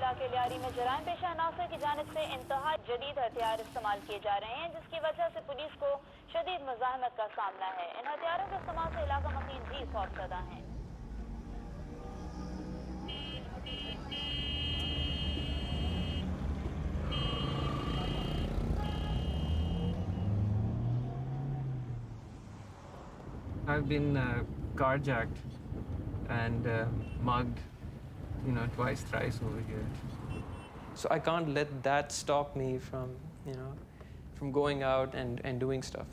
इलाके लियारी में जराइम पेशा अनासर की जानिब से इंतहा जदीद हथियार इस्तेमाल किए जा रहे हैं, जिसकी वजह से पुलिस को शदीद मुज़ाहमत का सामना है। इन हथियारों के इस्तेमाल से इलाका मकीन भी खौफजदा है। I've been carjacked and mugged, twice, thrice over here. So I can't let that stop me from, from going out and doing stuff.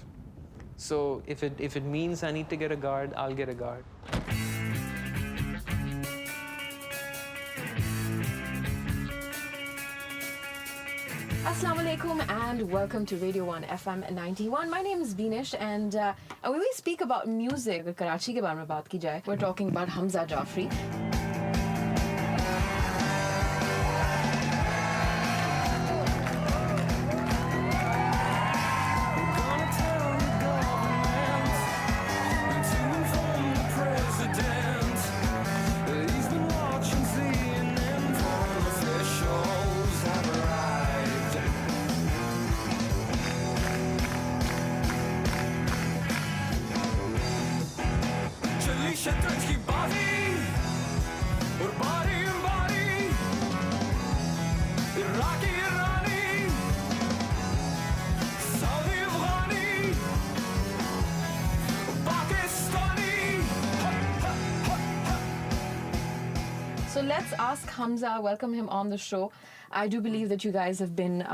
So if it means I need to get a guard, I'll get a guard. Assalamu alaikum and welcome to Radio 1 FM 91. My name is Beenish and when we speak about music, Karachi ke baare mein baat ki jaye, we're talking about Hamza Jafri. So let's ask Hamza, welcome him on the show. I do believe that you guys have been,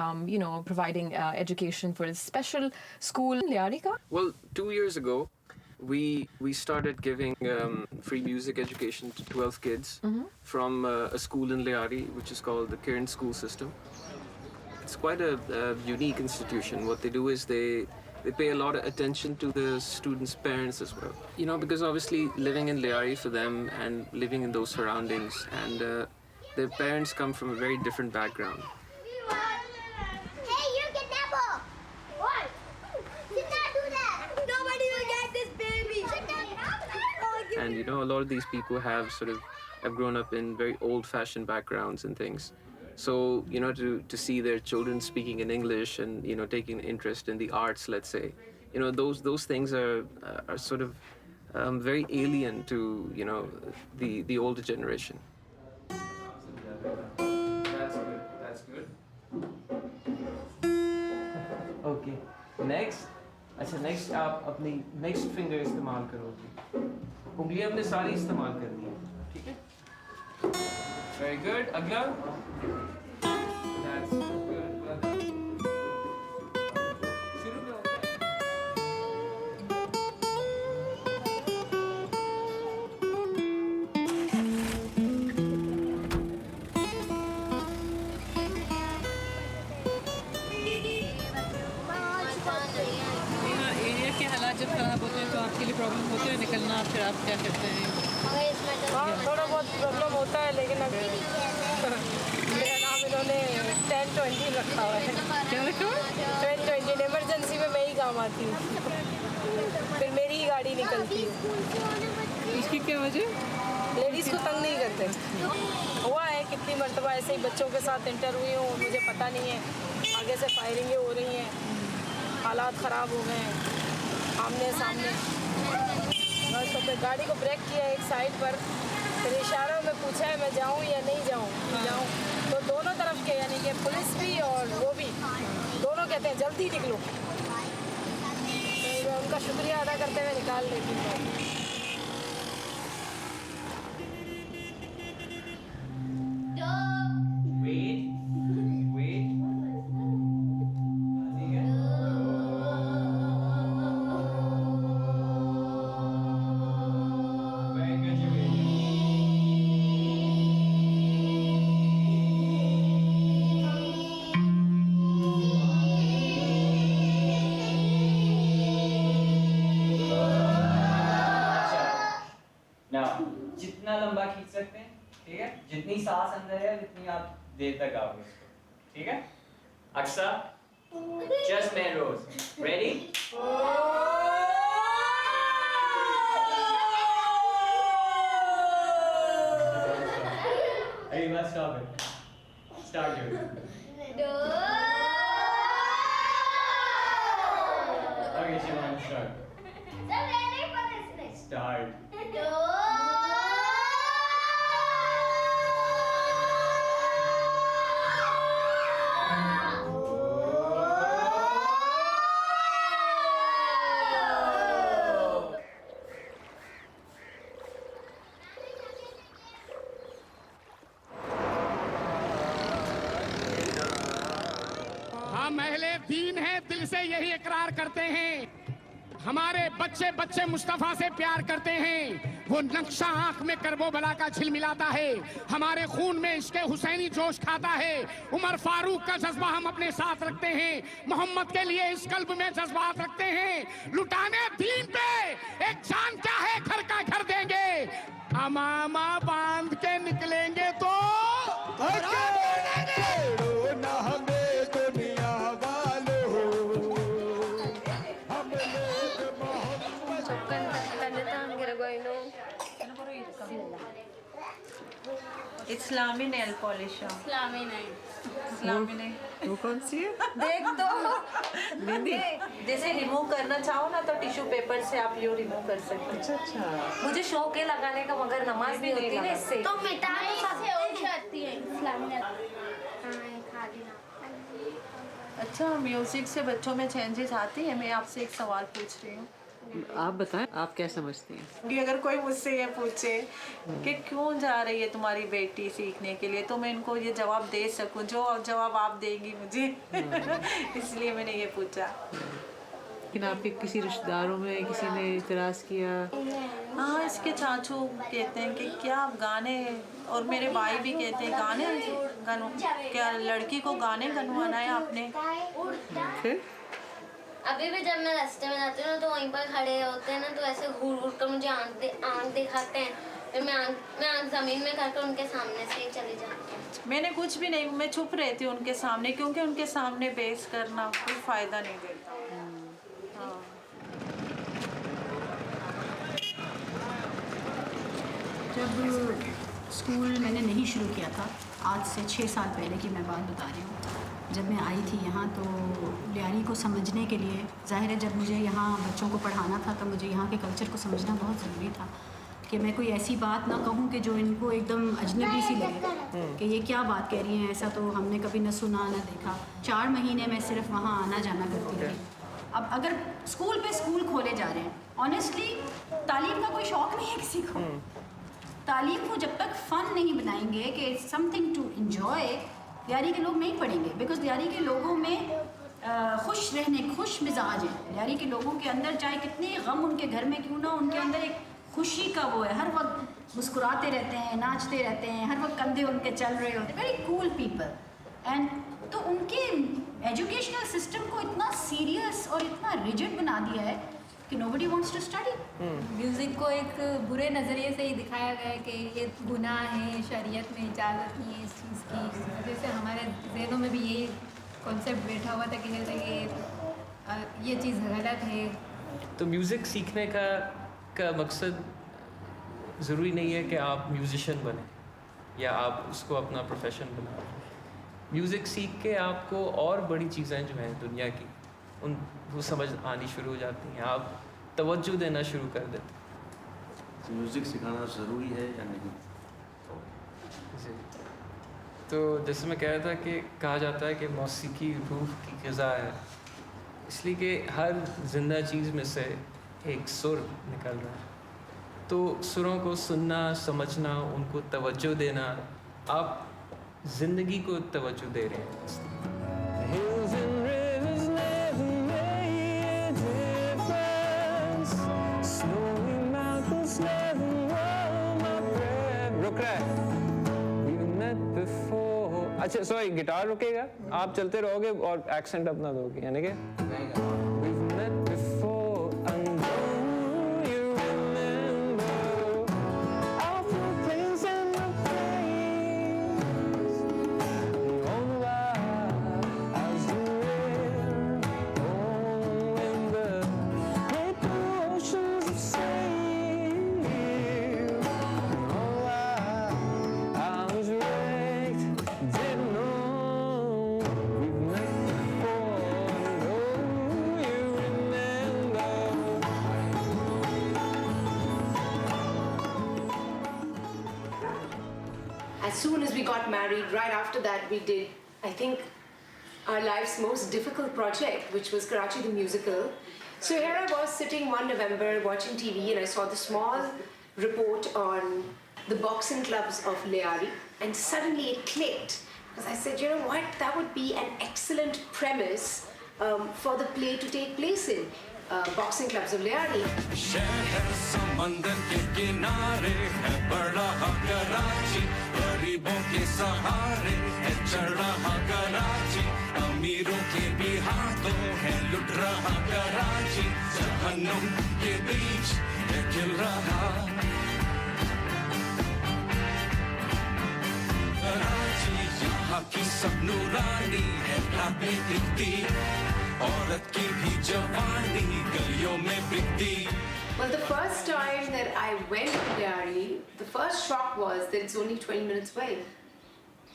providing education for a special school in Liari ka? Well, 2 years ago, we started giving free music education to 12 kids from a school in Liari, which is called the Kiran School System. It's quite a unique institution. What they do is they pay a lot of attention to the students' parents as well. Because obviously living in Liari for them and living in those surroundings, and their parents come from a very different background. Hey, you kidnapper! What? Did not do that! Nobody will get this baby! And a lot of these people have grown up in very old-fashioned backgrounds and things. So, to see their children speaking in English and, taking interest in the arts, let's say, those things are sort of very alien to, the older generation. That's good. Okay. Next. Next आप अपनी next finger इस्तेमाल करोगे. उंगलियां हमने सारी इस्तेमाल करनी है. ठीक है? Very good. अगला. That's good. Well done. शुरू में होता है. एरिया के हालात जब खराब होते हैं तो आपके लिए प्रॉब्लम होते हैं निकलना, फिर आप क्या करते हैं? थोड़ा बहुत प्रॉब्लम होता है, लेकिन अभी मेरा नाम इन्होंने 1020 रखा हुआ है। क्या रखा हुआ? 1020 इमरजेंसी में मैं ही काम आती हूँ, फिर मेरी ही गाड़ी निकलती है। इसकी क्या वजह? लेडीज़ को तंग नहीं करते। हुआ है कितनी मरतबा ऐसे ही बच्चों के साथ इंटर हुई हूँ, मुझे पता नहीं है, आगे से फायरिंगें हो रही हैं, हालात ख़राब हो गए हैं आमने सामने। बस तो फिर गाड़ी को ब्रेक किया एक साइड पर, फिर इशारों में पूछा है मैं जाऊँ या नहीं जाऊँ। तो दोनों तरफ के, यानी कि पुलिस भी और वो भी, दोनों कहते हैं जल्दी निकलो। तो मैं उनका शुक्रिया अदा करते हुए निकाल लेती हूँ। जितना लंबा खींच सकते हैं, ठीक है? जितनी सांस अंदर है उतनी आप देर तक गाओगे इसको, ठीक है? Aqsa, just Melrose, ready? Hey, you must stop it. Start yours. Okay, Shivani, start. Start. हम अहले दीन हैं, दिल से यही इकरार करते हैं। हमारे बच्चे बच्चे मुस्तफा से प्यार करते हैं। वो नक्शा आंख में करबो बला का झिलमिलाता है। हमारे खून में इश्क हुसैनी जोश खाता है। उमर फारूक का जज्बा हम अपने साथ रखते हैं। मोहम्मद के लिए इस कल्ब में जज्बात रखते हैं। लुटाने दीन पे एक जान क्या है, घर का घर देंगे। अमामा बांध के निकलेंगे तो इस्लामी नेल पॉलिश इस्लामी नहीं। इस्लामी नहीं वो कौन सी है? देख तो जैसे रिमूव करना चाहो ना तो टिश्यू पेपर से आप यूँ रिमूव कर सकते हो। अच्छा। मुझे शौक है लगाने का, मगर नमाज नहीं होती ना इससे। तो मिटाने से और आती है इस्लामी नहीं। हाँ, खा लेना। अच्छा, म्यूजिक से बच्चों में चेंजेस आती है। मैं आपसे एक सवाल पूछ रही हूँ आप बताएं, आप क्या समझती हैं? कि अगर कोई मुझसे ये पूछे कि क्यों जा रही है तुम्हारी बेटी सीखने के लिए, तो मैं इनको ये जवाब दे सकूं जो जवाब आप देंगी मुझे। इसलिए मैंने ये पूछा। लेकिन आपके किसी रिश्तेदारों में किसी ने इतराज़ किया? हाँ, इसके चाचू कहते हैं कि क्या आप गाने, और मेरे भाई भी कहते हैं गाने क्या लड़की को गाने गनवाना है आपने। फिर अभी भी जब मैं रास्ते में जाती हूँ ना तो वहीं पर खड़े होते हैं ना, तो ऐसे घूर घूर कर मुझे आँख दिखाते हैं। फिर मैं आँख ज़मीन में करके उनके सामने से ही चली जाती हूँ। मैंने कुछ भी नहीं, मैं चुप रहती हूँ उनके सामने, क्योंकि उनके सामने बेस करना कोई फ़ायदा नहीं देता। हाँ। जब स्कूल मैंने नहीं शुरू किया था, आज से 6 साल पहले की मैं बात बता रही हूँ। जब मैं आई थी यहाँ तो लियारी को समझने के लिए, ज़ाहिर है जब मुझे यहाँ बच्चों को पढ़ाना था तो मुझे यहाँ के कल्चर को समझना बहुत ज़रूरी था कि मैं कोई ऐसी बात ना कहूँ कि जो इनको एकदम अजनबी सी लगे कि ये क्या बात कह रही हैं, ऐसा तो हमने कभी न सुना न देखा। 4 महीने मैं सिर्फ वहाँ आना जाना करती थी। अब अगर स्कूल पे स्कूल खोले जा रहे हैं, ऑनेस्टली तालीम का कोई शौक़ नहीं है किसी को। तालीम को जब तक फ़न नहीं बनाएंगे कि it's something to enjoy, Lyari के लोग नहीं पढ़ेंगे। बिकॉज लियारी के लोगों में खुश रहने, खुश मिजाज है। लियारी के लोगों के अंदर चाहे कितने गम उनके घर में क्यों ना, उनके अंदर एक खुशी का वो है। हर वक्त मुस्कुराते रहते हैं, नाचते रहते हैं, हर वक्त कंधे उनके चल रहे होते हैं। Very cool people. एंड तो उनके एजुकेशनल सिस्टम को इतना सीरियस और इतना रिजिड बना दिया है कि nobody wants to study। Music को एक बुरे नज़रिए से ही दिखाया गया है कि ये गुनाह है, शरीयत में इजाज़त नहीं है इस चीज़ की। इस वजह से हमारे जहनों में भी यही कॉन्सेप्ट बैठा हुआ था कि जैसे ये चीज़ गलत है। तो म्यूज़िक सीखने का मकसद ज़रूरी नहीं है कि आप म्यूज़िशियन बने या आप उसको अपना प्रोफेशन बनाएं। म्यूज़िक सीख के आपको और बड़ी चीज़ें जो हैं दुनिया की, वो समझ आनी शुरू हो जाती हैं। आप तवज्जो देना शुरू कर देते हैं। म्यूज़िक सिखाना ज़रूरी है या नहीं? जी, तो जैसे मैं कह रहा था कि कहा जाता है कि मौसीकी रूह की ग़िज़ा है, इसलिए कि हर जिंदा चीज़ में से एक सुर निकल रहा है। तो सुरों को सुनना, समझना, उनको तवज्जो देना, आप ज़िंदगी को तवज्जो दे रहे हैं। अच्छा सॉरी, गिटार रुकेगा, आप चलते रहोगे और एक्सेंट अपना दोगे, यानी कि as soon as we got married, right after that, we did, I think, our life's most difficult project, which was Karachi the Musical. So here I was sitting one November watching TV, and I saw the small report on the boxing clubs of Lyari, and suddenly it clicked. Because I said, you know what, that would be an excellent premise for the play to take place in. Boxing clubs of Lyari. शहर समंदर के किनारे है बड़ा कराची, गरीबों के सहारे है चढ़ रहा कराची, अमीरों के भी हाथों है लुट रहा कराची, जहन्नुम के बीच है खिल रहा कराची, यहाँ की सब नूरानी है रातें दिखती, औरत की भी जवानी गलियों में बिकती. Well, the first time that I went to Lyari, the first shock was that it's only 20 minutes away.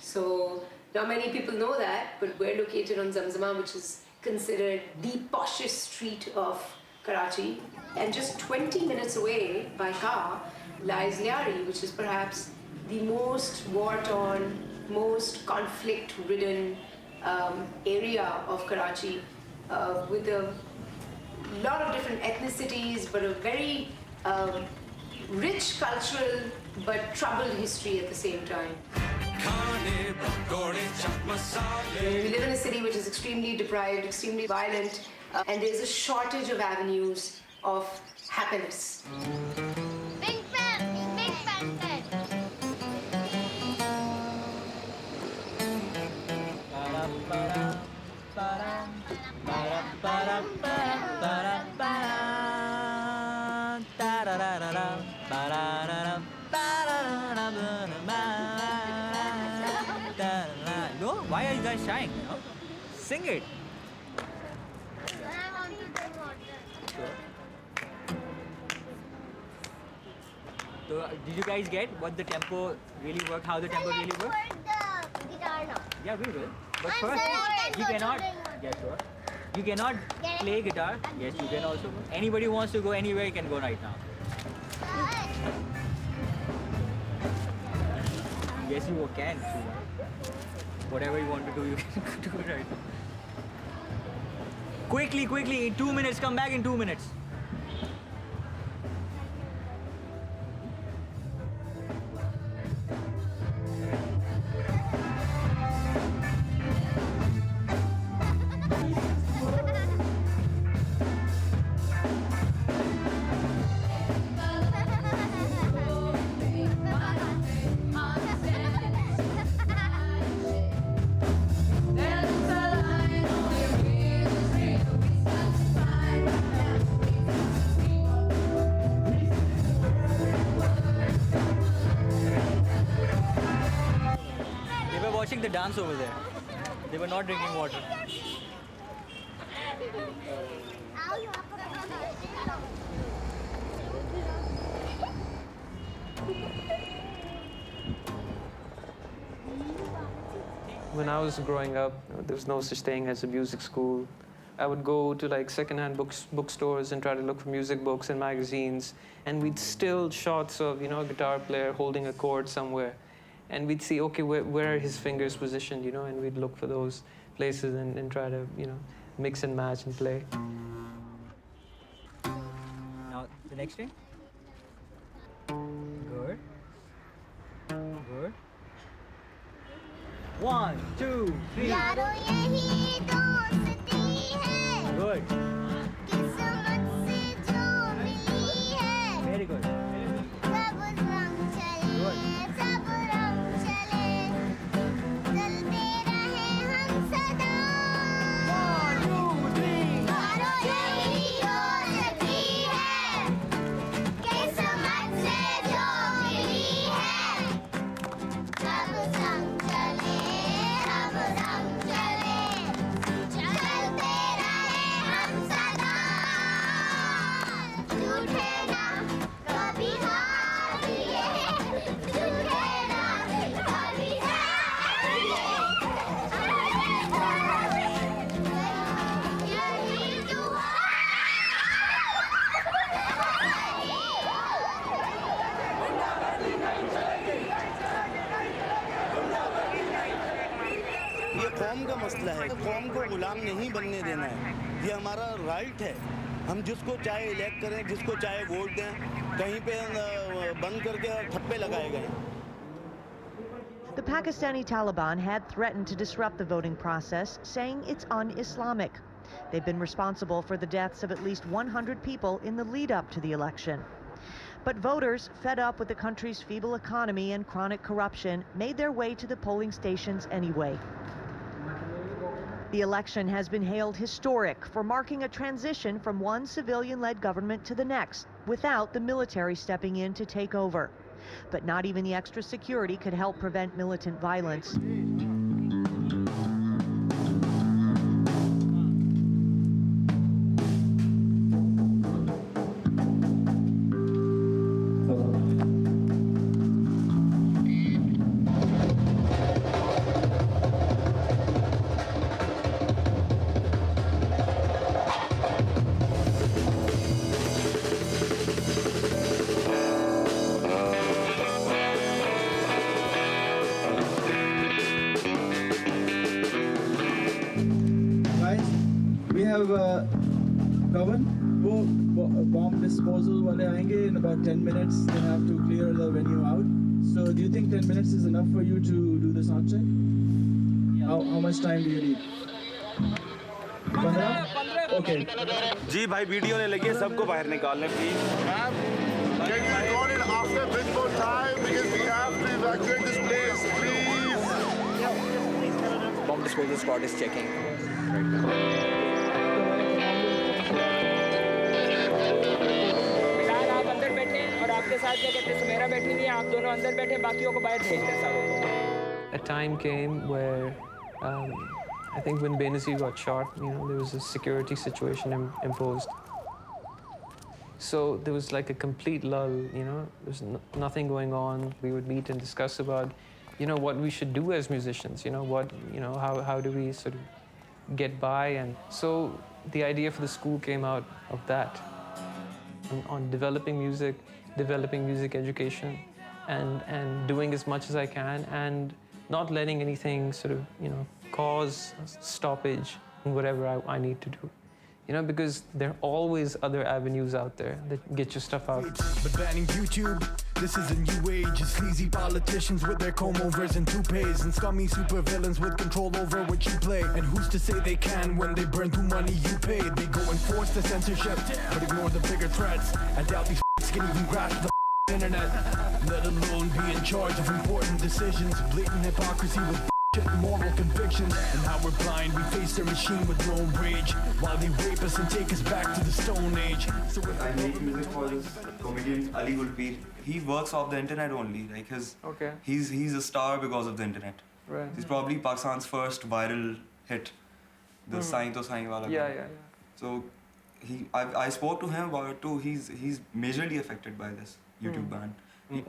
So, not many people know that, but we're located on Zamzama, which is considered the poshest street of Karachi. And just 20 minutes away by car lies Lyari, which is perhaps the most war-torn, most conflict-ridden area of Karachi. With a lot of different ethnicities, but a very rich cultural but troubled history at the same time. We live in a city which is extremely deprived, extremely violent, and there's a shortage of avenues of happiness. Big fan set. No, why are you guys shying? You know? Sing it. I want to drink water. So, did you guys get what the tempo really worked? How the tempo really works? The guitar now. Yeah, we will. But I'm first, sorry, you cannot. Yeah, sure. You cannot play guitar. Yes, you can also. Anybody wants to go anywhere, you can go right now. Yes, you can. Whatever you want to do, you can do it right now. Quickly, in 2 minutes, come back in 2 minutes. Watching the dance over there. They were not drinking water. When I was growing up, there was no such thing as a music school. I would go to like secondhand bookstores and try to look for music books and magazines, and we'd still shots of, you know, a guitar player holding a chord somewhere. And we'd see, okay, where are his fingers positioned, you know, and we'd look for those places and try to, you know, mix and match and play. Now, the next string. Good. Good. 1, 2, 3. Good. Very good. गुलाम को गुलाम नहीं बनने देना है, ये हमारा right है। हम जिसको चाहे इलेक्ट करें, जिसको चाहे वोट दें, कहीं पे बंद करके ठप्पे लगाए गए। The Pakistani Taliban had threatened to disrupt the voting process, saying it's un-Islamic. They've been responsible for the deaths of at least 100 people in the lead up to the election. But voters, fed up with the country's feeble economy and chronic corruption, made their way to the polling stations anyway. The election has been hailed historic for marking a transition from one civilian-led government to the next, without the military stepping in to take over. But not even the extra security could help prevent militant violence. Bomb disposal wale aayenge in about 10 minutes. They have to clear the venue out. So do you think 10 minutes is enough for you to do the sound check? How much time do you need? 15? Okay. जी भाई video ने लगी है, सबको बाहर निकालने please. Can you record it after a bit more time because we have to evacuate this place, please? Bomb disposal squad is checking. आप अंदर बैठे और आपके साथ क्या कहते हैं सुमेरा बैठी हुई है, आप दोनों अंदर बैठे, बाकियों को बाहर भेज दें सारों को। A time came where I think when Benazir got shot, there was a security situation imposed. So there was like a complete lull, there was nothing going on. We would meet and discuss about, what we should do as musicians, how do we sort of get by. And so the idea for the school came out of that, on developing music education, and doing as much as I can, and not letting anything sort of, cause stoppage in whatever I need to do. Because there are always other avenues out there that get your stuff out. But banning YouTube, this is a new age. It's sleazy politicians with their comb-overs and toupees, and scummy supervillains with control over what you play. And who's to say they can when they burn through money you paid? They go and force the censorship, but ignore the bigger threats. I doubt these can even grasp the internet, let alone be in charge of important decisions. Blatant hypocrisy with moral convictions, and how we're blind. We face their machine with no rage, while they rape us and take us back to the Stone Age. So I make music for this comedian Ali Gulpeer. He works off the internet only. Like he's a star because of the internet. Right. He's probably Pakistan's first viral hit, the Sain to Sain wala. Yeah. So I spoke to him about it too. He's majorly affected by this YouTube ban.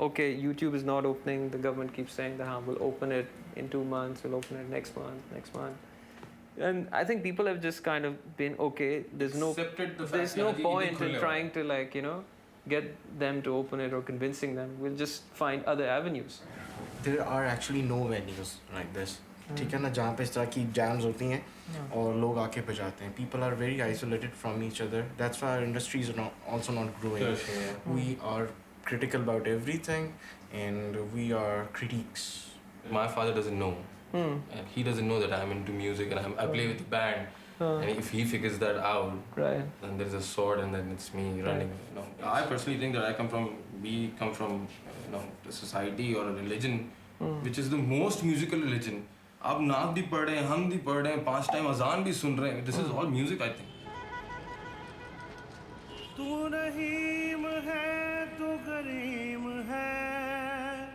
Okay, YouTube is not opening. The government keeps saying that we'll open it in 2 months, we'll open it next month. And I think people have just kind of been okay. There's no point in trying to get them to open it or convincing them. We'll just find other avenues. There are actually no venues like this. ठीक है ना, जहाँ पे इस तरह की jams होती हैं और लोग आके बजाते हैं. People are very isolated from each other. That's why our industry is also not growing. We are critical about everything, and we are critiques. My father doesn't know. He doesn't know that I'm into music and I play with the band. And if he figures that out, then there's a sword, and then it's me running. I personally think that we come from a society or a religion which is the most musical religion. आप नात भी पढ़ रहे हैं, हम भी पढ़ रहे हैं, 5 टाइम अजान भी सुन रहे हैं. This is all music, I think. तू रहीम है, तू करीम है,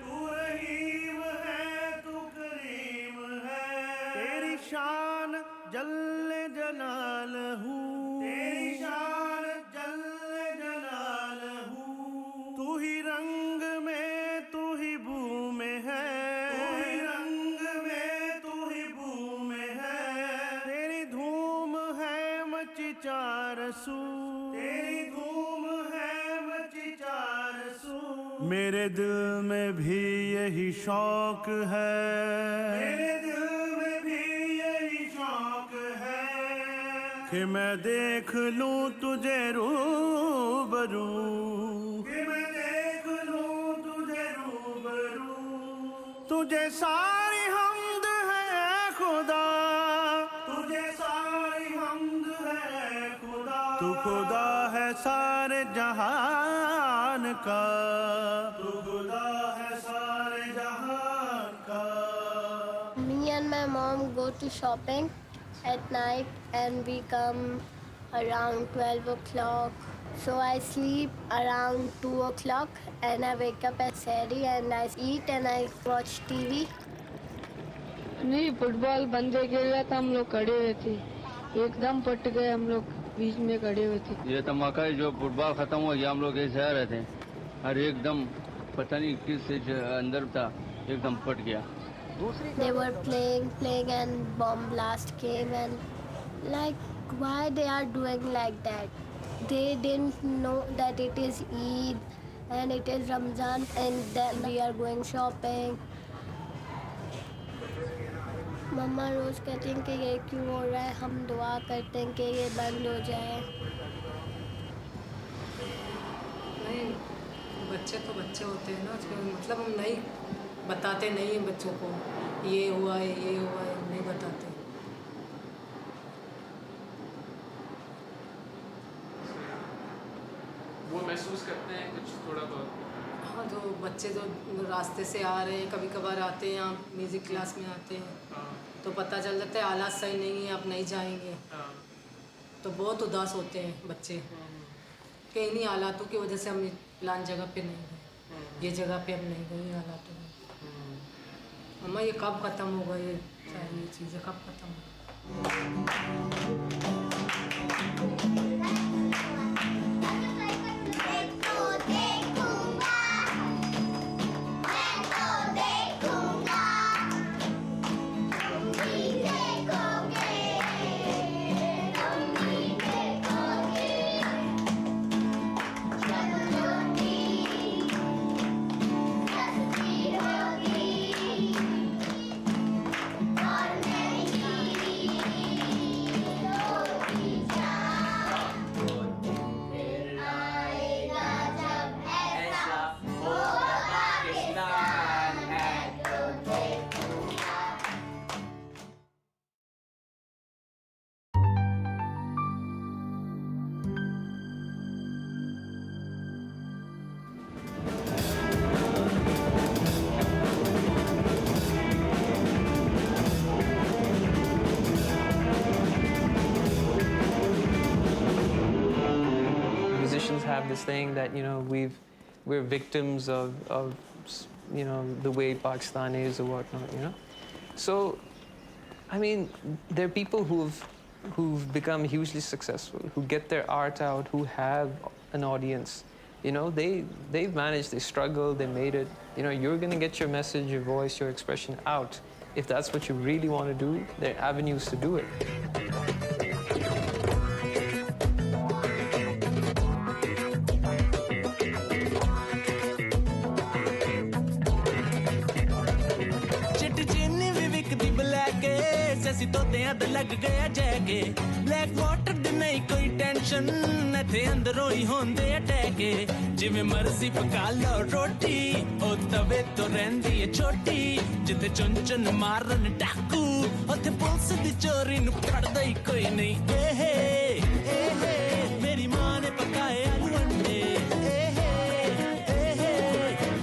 तू रहीम है, तू करीम है, तेरी शान जल्ले जलालहू, तेरी शान जल्ले जलालहू, तू ही रंग में, तू ही बू में है, तू ही रंग में, तू ही बू में है, तेरी धूम है मची चारसू, मेरे दिल में भी यही शौक है, मेरे दिल में भी यही शौक कि मैं देख लूं तुझे रूबरू, कि मैं देख लूं तुझे रूबरू, तुझे सारी हमद है खुदा, तुझे सारी हमद है खुदा, तू खुदा है सारे जहान का, तू खुदा है सारे जहान का. Me and my mom go to shopping at night and we come around 12 o'clock. So I sleep around 2 o'clock and I wake up at Sari and I eat and I watch TV. नहीं, football बंद हो गया था, हम लोग खड़े हुए थे, एकदम पट गए, हम लोग बीच में खड़े हुए थे. ये धमाका जो फुटबॉल खत्म हो गया, हम लोग ऐसे आ रहे थे और एकदम पता नहीं किस अंदर था, एकदम पट गया. They were playing and bomb blast came and like why they are doing like that? They didn't know that it is Eid and it is Ramzan and then we are going shopping. मम्मा रोज कहती हैं कि ये क्यों हो रहा है, हम दुआ करते हैं कि ये बंद हो जाए. नहीं, बच्चे तो बच्चे होते हैं ना, मतलब हम नहीं बताते नहीं हैं बच्चों को ये हुआ है नहीं बताते. वो महसूस करते हैं कुछ थोड़ा बहुत. हाँ, जो बच्चे जो रास्ते से आ रहे हैं, कभी कभार आते हैं यहाँ म्यूज़िक क्लास में आते हैं, तो पता चल जाता है हालात सही नहीं है, आप नहीं जाएंगे, तो बहुत उदास होते हैं बच्चे कि इन्हीं हालातों की वजह से हम प्लान जगह पे नहीं गए, ये जगह पे हम नहीं गए हालातों में. मम्मा ये कब ख़त्म होगा, ये सारी चीज़ें कब ख़त्म होगा. Have this thing that we're victims of the way Pakistan is or whatnot, So, I mean, there are people who've become hugely successful, who get their art out, who have an audience. They've managed, they struggled, they made it. You're gonna get your message, your voice, your expression out. If that's what you really want to do, there are avenues to do it. लग गया जैके black water दी नहीं कोई tension इथे अंदरों ही होंदे अटैके जिवें मर्जी पका लो रोटी ओ तवे तो रहंदी है छोटी जिथे चुन चुन मारन डाकू उथे पुलिस दी चोरी नु फड़दा ही कोई नहीं मेरी मां ने पकाए आलू अंडे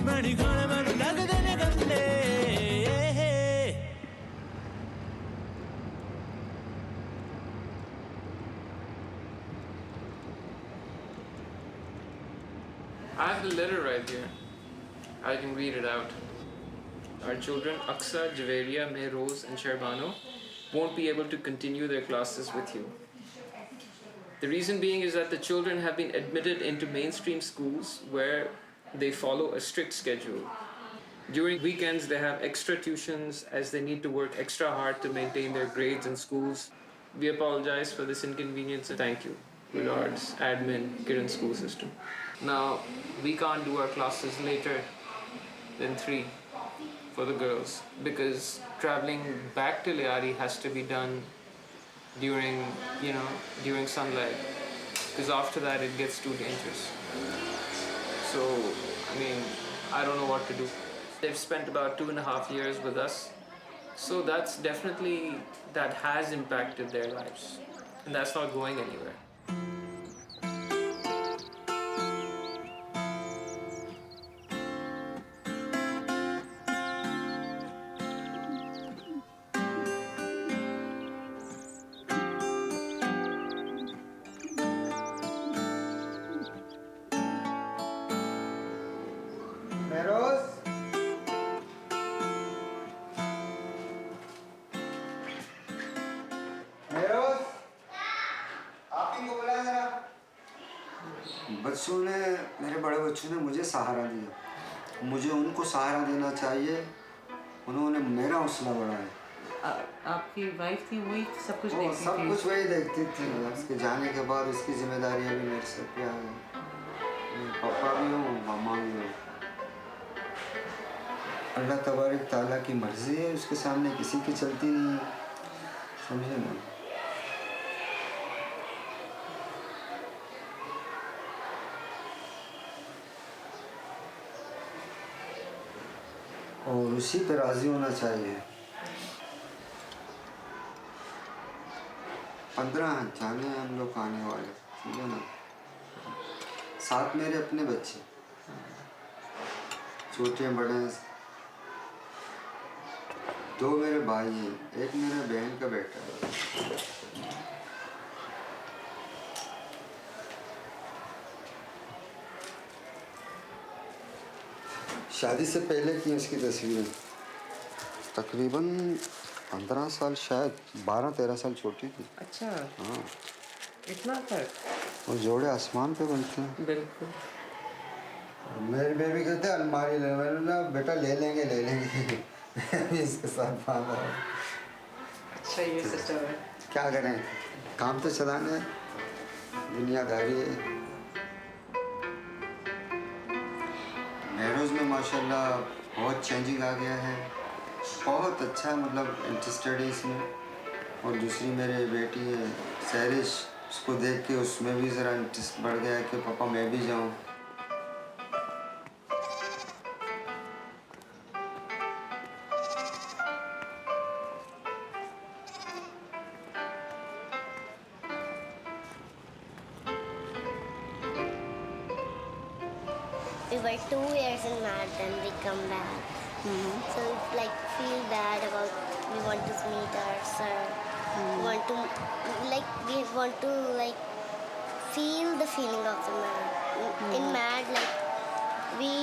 मैंने खाने मैंने लगदे ने गंदे. I have the letter right here. I can read it out. Our children, Aqsa, Javeria, Mehrose, and Sherbano, won't be able to continue their classes with you. The reason being is that the children have been admitted into mainstream schools where they follow a strict schedule. During weekends, they have extra tuitions as they need to work extra hard to maintain their grades in schools. We apologize for this inconvenience and thank you. Regards, admin, Kiran School System. Now, we can't do our classes later than 3 for the girls because traveling back to Liari has to be done during, during sunlight, because after that it gets too dangerous. So, I mean, I don't know what to do. They've spent about 2.5 years with us, so that has impacted their lives, and that's not going anywhere. मेरे बड़े बच्चों ने मुझे सहारा दिया, मुझे उनको सहारा देना चाहिए। उन्होंने मेरा हौसला बढ़ाया। आपकी वाइफ थी वही सब कुछ वो देखती सब थी? कुछ वही देखती थी। उसके जाने के बाद उसकी जिम्मेदारियां भी मेरे सर पे आ गई। पापा भी हो, मामा भी हो। अल्लाह तबारक ताला की मर्जी है, उसके सामने किसी की चलती नहीं है, समझे ना। और उसी पे राजी होना चाहिए। 15 जाने हम लोग आने वाले, समझे ना। साथ मेरे अपने बच्चे, छोटे बड़े, 2 मेरे भाई हैं, एक मेरे बहन का बेटा है। शादी से पहले की उसकी तस्वीरें, तकरीबन 15 साल, शायद 12-13 साल छोटी थी। अच्छा, हाँ, इतना फर्क। वो जोड़े आसमान पे बनते हैं। बिल्कुल। मेरी बेबी कहते हैं अलमारी ले, मैंने बोला बेटा ले लेंगे इसके साथ बांधा। अच्छा, ये सिस्टम है। क्या करें, काम तो चलाना है, दुनियादारी है। महरोज में माशाल्लाह बहुत चेंजिंग आ गया है, बहुत अच्छा, मतलब इंटरेस्टेड है इसमें। और दूसरी मेरी बेटी है सहरिश, उसको देख के उसमें भी ज़रा इंटरेस्ट बढ़ गया कि पापा मैं भी जाऊँ। We were 2 years in MAD, then we come back. So it's like feel bad about we want to meet our sir. We want to feel the feeling of the MAD. In MAD, like we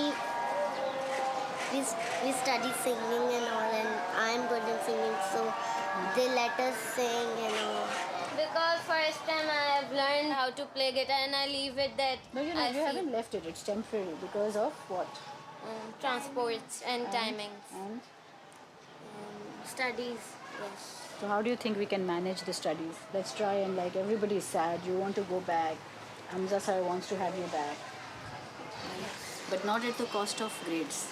study singing and all, and I'm good in singing, so they let us sing and all. Because first time I have learned how to play guitar and I leave it that. No, you haven't left it. It's temporary because of what? Transports and timings. And? Studies, yes. So how do you think we can manage the studies? Let's try and like everybody is sad. You want to go back. Hamza sir wants to have you back. But not at the cost of grades.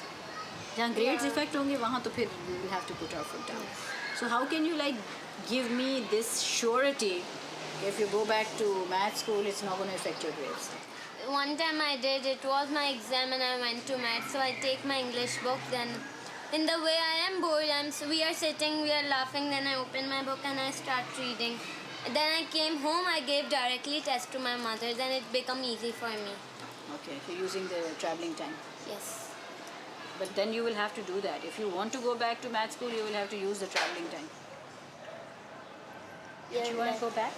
जहाँ grades effect होंगे वहाँ तो फिर we will have to put our foot down. So how can you like give me this surety if you go back to math school it's not going to affect your grades? One time I did, it was my exam and I went to math, so I take my English book, then in the way I am bored, we are sitting, we are laughing, then I open my book and I start reading. Then I came home, I gave directly test to my mother, then it became easy for me. Okay, so using the traveling time. Yes. But then you will have to do that. If you want to go back to math school, you will have to use the traveling time. Yeah, do you want to go back?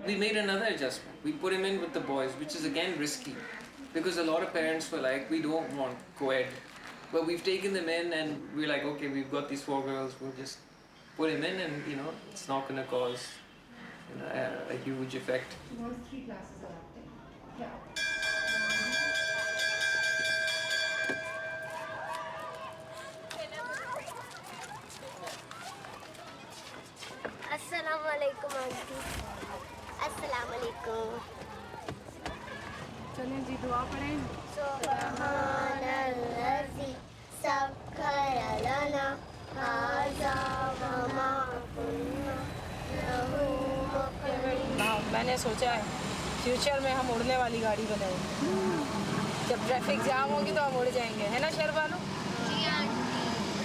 We made another adjustment. We put him in with the boys, which is again risky, because a lot of parents were like, we don't want co-ed. But we've taken them in and we're like, okay, we've got these 4 girls, we'll just put him in and, it's not going to cause a huge effect. Those 3 classes are up there. Yeah. Assalamu alaikum, auntie. Assalamu alaikum. चलें जी दुआ पढ़ें. So, हमने सोचा है future में हम उड़ने वाली गाड़ी बनाएंगे। जब ट्रैफिक जाम होगी तो हम उड़ जाएंगे, है ना शर्बानो?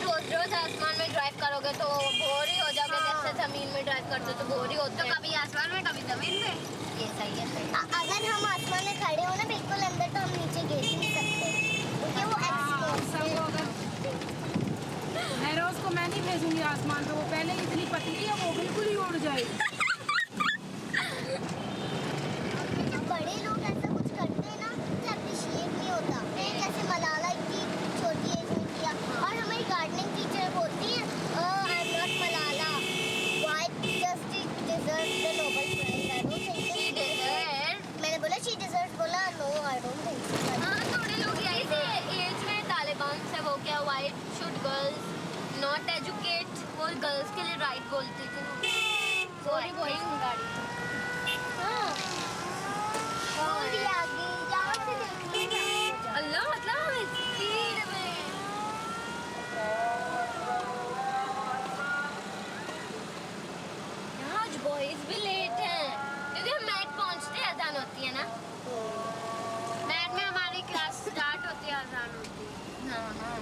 रोज रोज आसमान में ड्राइव करोगे तो बोर ही हो जाओगे। जैसे जमीन में ड्राइव करते तो बोर ही होते हैं। कभी आसमान में कभी जमीन में। ये सही है। अगर हम आसमान में खड़े हो ना बिल्कुल अंदर, तो हम नीचे गिर नहीं सकते क्योंकि वो नैरोज को मैं नहीं भेजूंगी आसमान पे, वो पहले ही इतनी पतली है, वो बिल्कुल ही उड़ जाएगी। बड़े लोग ऐसा कुछ करते हैं ना तो अप्रिशिएट नहीं होता। जैसे मलाला की छोटी एज में किया, और हमारी गार्डनिंग टीचर बोलती है I am not Malala, why just deserve the Nobel prize. I don't think she deserve. मैंने बोला शी डिजर्व, बोला नो आई डोंट थिंक। हां थोड़े लोग यही से एज में तालिबान से वो क्या why should girls not educate, वो गर्ल्स के लिए राइट बोलती थी। सो आई थिंक गाड़ी और आगे यहाँ से देखिए अल्लाह मतलब स्पीड में। यहाँ आज बॉयज भी लेट हैं क्योंकि हम मैट पहुँचते अजान होती है ना। मैट में हमारी क्लास स्टार्ट होती है, अजान होती है। हाँ हाँ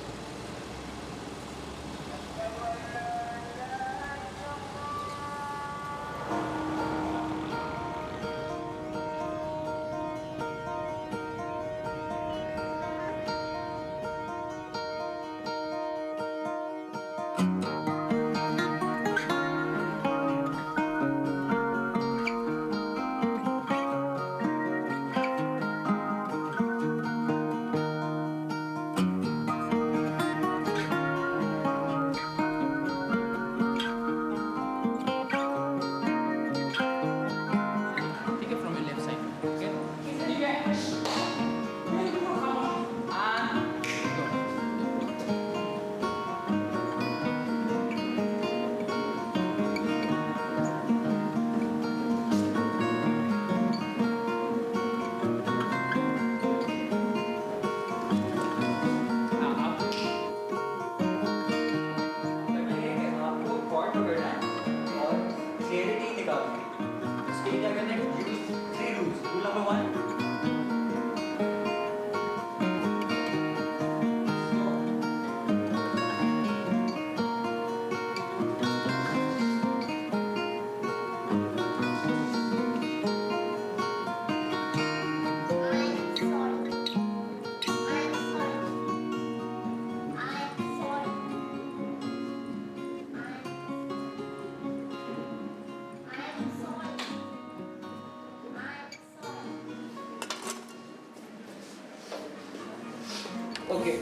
Okay,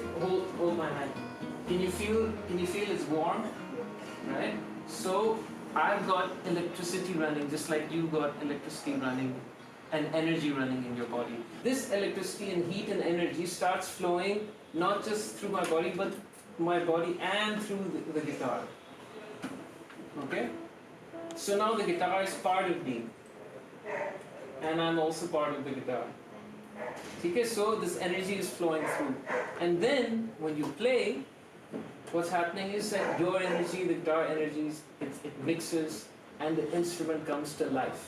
hold my hand. Can you feel it's warm? Right? So I've got electricity running just like you got electricity running and energy running in your body. This electricity and heat and energy starts flowing not just through my body but my body and through the guitar. Okay? So now the guitar is part of me and I'm also part of the guitar. Okay, so this energy is flowing through, and then when you play, what's happening is that your energy, the guitar energies, it mixes and the instrument comes to life.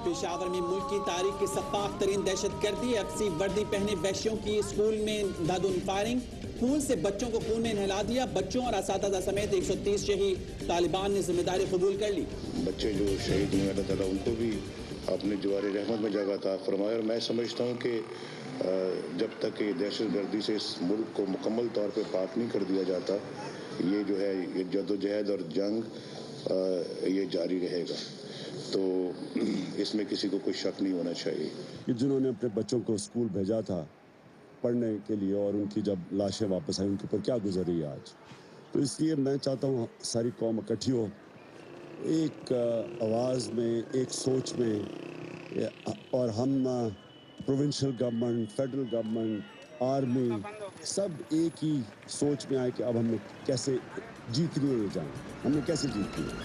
Peshawar में मुल्क की तारीख की सफाक तरीन दहशतगर्दी, अक्सी वर्दी पहने वैश्यों की स्कूल में धाधुन फायरिंग, खून से बच्चों को खून में नहला दिया। बच्चों और असातिज़ा समेत 130 शहीद, तालिबान ने जिम्मेदारी कबूल कर ली। बच्चे जो शहीद हुए अल्लाह ताला उनको भी अपने जवार रहमत में जगह अता फरमाए। और मैं समझता हूँ कि जब तक ये दहशतगर्दी से इस मुल्क को मुकम्मल तौर पे पाक नहीं कर दिया जाता, ये जो है ये जद्दोजहद और जंग ये जारी रहेगा। तो इसमें किसी को कोई शक नहीं होना चाहिए कि जिन्होंने अपने बच्चों को स्कूल भेजा था पढ़ने के लिए और उनकी जब लाशें वापस आई उनके ऊपर क्या गुजरी आज। तो इसलिए मैं चाहता हूँ सारी कौम इकट्ठी हो, एक आवाज़ में, एक सोच में, और हम provincial government, federal government, army सब एक ही सोच में आए कि अब हमें कैसे जीतनी है ये जंग, हमने कैसे जीतनी है।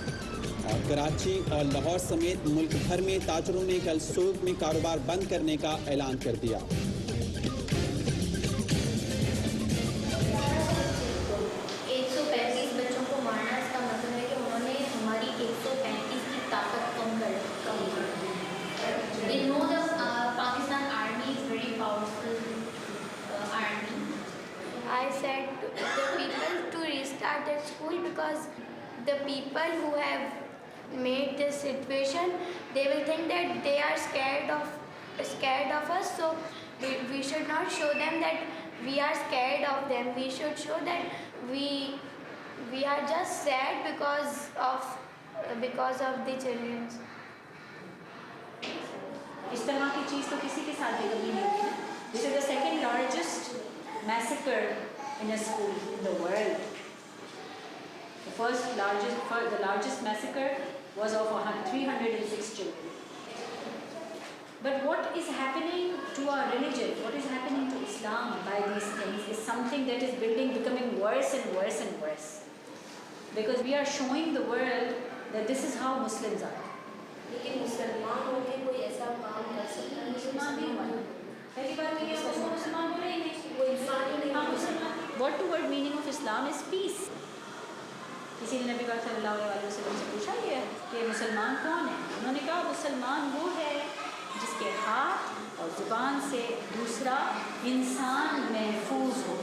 और कराची और लाहौर समेत मुल्क भर में ताजरों ने कल सूक में कारोबार बंद करने का ऐलान कर दिया। 135 बच्चों को मारना, इसका मतलब है कि उन्होंने हमारी 135 की ताकत कम कर दी। They know the Pakistan army is very powerful army. I said to the people to restart their school because the people who have made this situation, they will think that they are scared of us. So we should not show them that we are scared of them. We should show that we are just sad because of the children. इस तरह की चीज़ तो किसी के साथ भी कभी नहीं हुई ना। This is the second largest massacre in a school in the world. The largest massacre was of 306 children. But what is happening to our religion, what is happening to Islam by these things is something that is becoming worse and worse and worse. Because we are showing the world that this is how Muslims are. लेकिन मुसलमान होके कोई ऐसा काम कर सकता है? मुसलमान नहीं हुआ। पहली बात ये है कि मुसलमान बोले ही नहीं, वो इंसान ही नहीं। हाँ, मुसलमान। What the word meaning of Islam is peace. किसी ने नबी पाक सल्लल्लाहु अलैहि वसल्लम से पूछा ये कि मुसलमान कौन है? उन्होंने कहा मुसलमान वो है जिसके हाथ और ज़ुबान से दूसरा इंसान महफूज हो।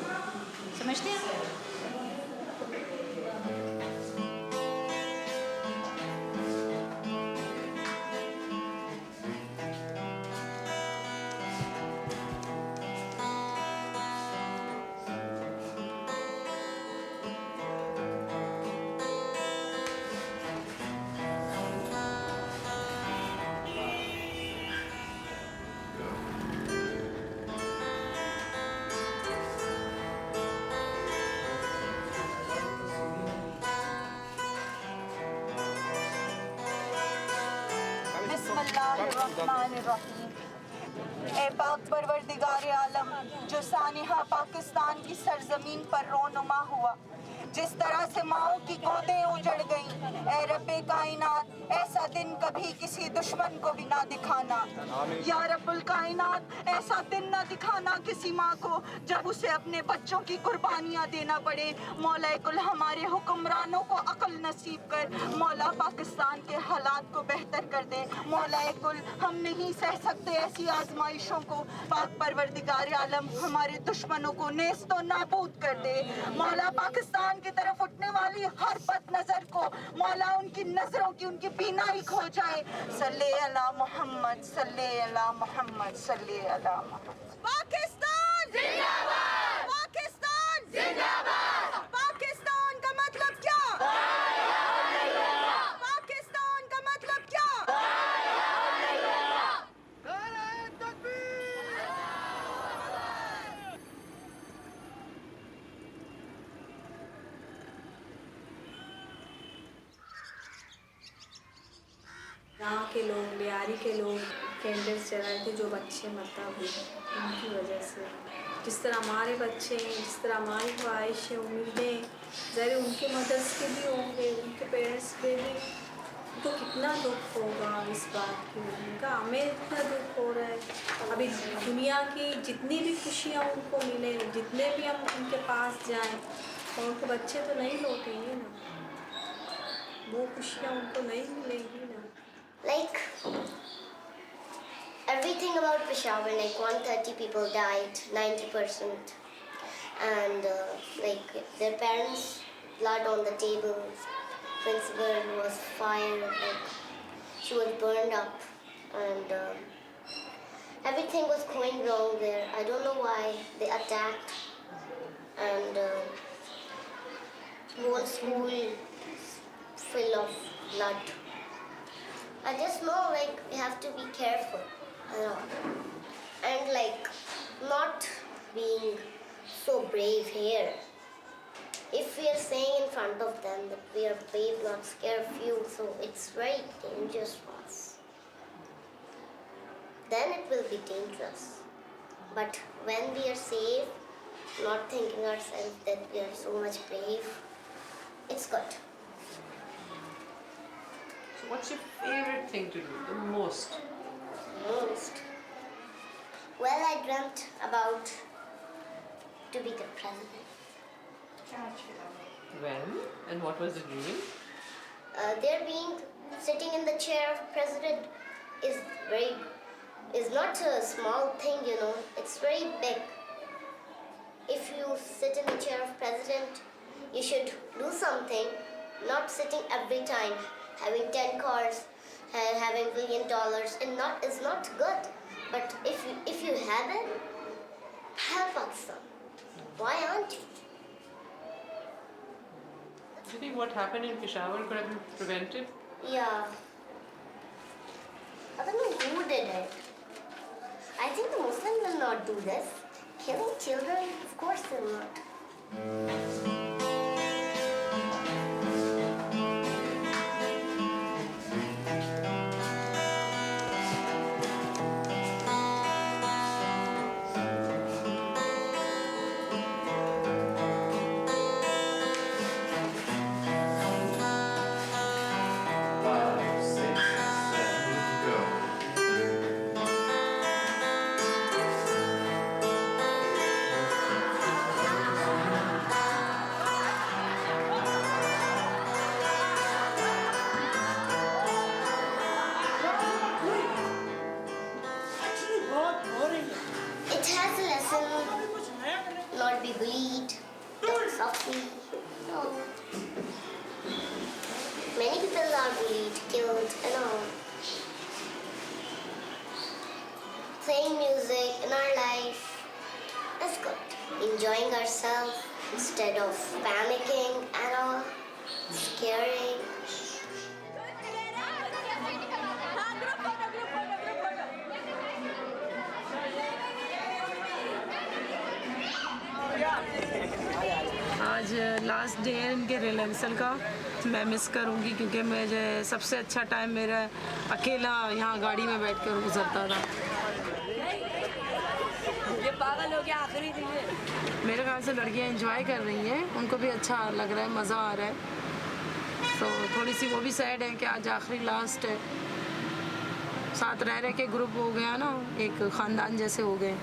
समझते हैं? ए पाक परवरदिगार आलम जो सानिहा पाकिस्तान की सरजमीन पर रोनुमा हुआ, जिस तरह से माओं की गोदें उजड़ गईं, ए रब्बे कायनात ऐसा दिन कभी किसी दुश्मन को भी ना दिखाना। या रब्बुल कायनात ऐसा दिन ना दिखाना किसी माँ को जब उसे अपने बच्चों की कुर्बानियाँ देना पड़े। मौला कुल हमारे हुक्मरानों को अक्ल नसीब कर, मौला पाकिस्तान के हालात को बेहतर कर दे। मौला कुल हम नहीं सह सकते ऐसी आजमाइशों को। पाक परवरदिगार आलम हमारे दुश्मनों को नेस्तो नाबूद कर दे। मौला पाकिस्तान की तरफ उठने वाली हर बद नजर को मौला उनकी नजरों की उनकी बीनाई खो जाए। सल्ले अला मोहम्मद, सल्ले अला मोहम्मद, सल्ले अला मोहम्मद। पाकिस्तान जिंदाबाद, पाकिस्तान जिंदाबाद। पाकिस्तान का मतलब क्या? पाकिस्तान का मतलब क्या? गाँव के लोग, लियारी के लोग कैंडल्स जलाए थे जो बच्चे मरता हुए उनकी वजह से। जिस तरह हमारे बच्चे हैं, जिस तरह हमारी ख्वाहिशें, उम्मीदें, ज़रा उनके मदर्स के भी होंगे, उनके पेरेंट्स के भी, तो कितना दुख होगा इस बात की। उनका हमें इतना दुख हो रहा है। अभी दुनिया की जितनी भी खुशियाँ उनको मिले, जितने भी हम उनके पास जाएं, और उनके बच्चे तो नहीं लौटेंगे ना, वो खुशियाँ उनको नहीं मिलेंगी ना। Like everything about Peshawar, like 130 people died, 90%, and like their parents' blood on the table. Principal was fired, like she was burned up. and everything was going wrong there. I don't know why they attacked, and whole school full of blood. I just know like we have to be careful, you know, and like not being so brave here. If we are saying in front of them that we are brave, not scared of you, so it's very dangerous for us. Then it will be dangerous. But when we are safe, not thinking ourselves that we are so much brave, it's good. So what's your favorite thing to do the most? Most? Well, I dreamt about to be the president. When? And what was the dream? There being sitting in the chair of president is not a small thing, you know. It's very big. If you sit in the chair of president, you should do something, not sitting every time, having 10 cars, having $1 billion, and is not good. But if you have it, help Pakistan. Why aren't you? Do you think what happened in Peshawar could have been prevented? Yeah. I don't know who did it. I think the Muslims will not do this. Killing children, of course they will not. It has a lesson, not be bullied, talk softly. No. Many people are bullied, killed, and all. Playing music in our life is good. Enjoying ourselves instead of panicking and all, scaring. आज last day है इनके rehearsal का, मैं miss करूँगी क्योंकि मुझे सबसे अच्छा टाइम मेरा अकेला यहाँ गाड़ी में बैठकर गुजरता था। ये पागल हो गया आखिरी दिन है। मेरे ख्याल से लड़कियाँ एंजॉय कर रही हैं, उनको भी अच्छा लग रहा है, मज़ा आ रहा है। तो थोड़ी सी वो भी सैड है कि आज आखिरी लास्ट है। साथ रह रह के ग्रुप हो गया ना, एक ख़ानदान जैसे हो गए।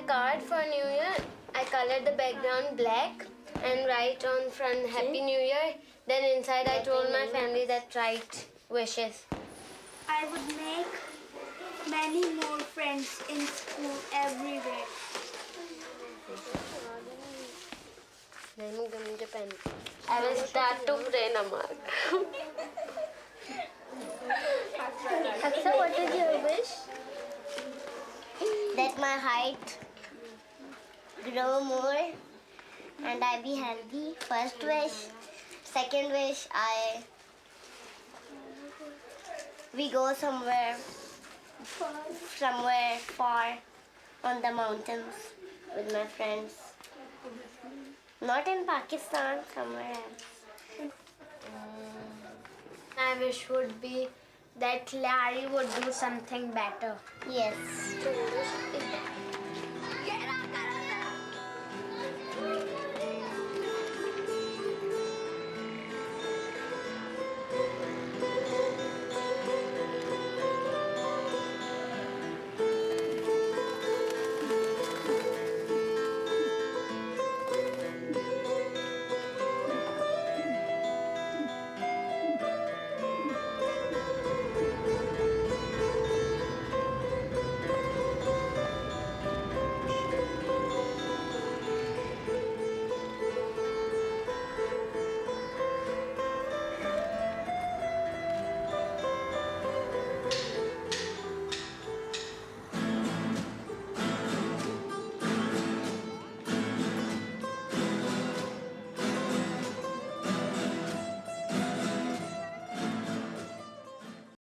Card for New Year. I colored the background black and write on front Happy New Year. Then inside I told my family that write wishes. I would make many more friends in school everywhere. I will start to pray namaz. Aksa, what is your wish? That my height grow more and I be healthy. First wish. Second wish, we go somewhere far on the mountains with my friends. Not in Pakistan, somewhere else. My wish would be that Larry would do something better. Yes.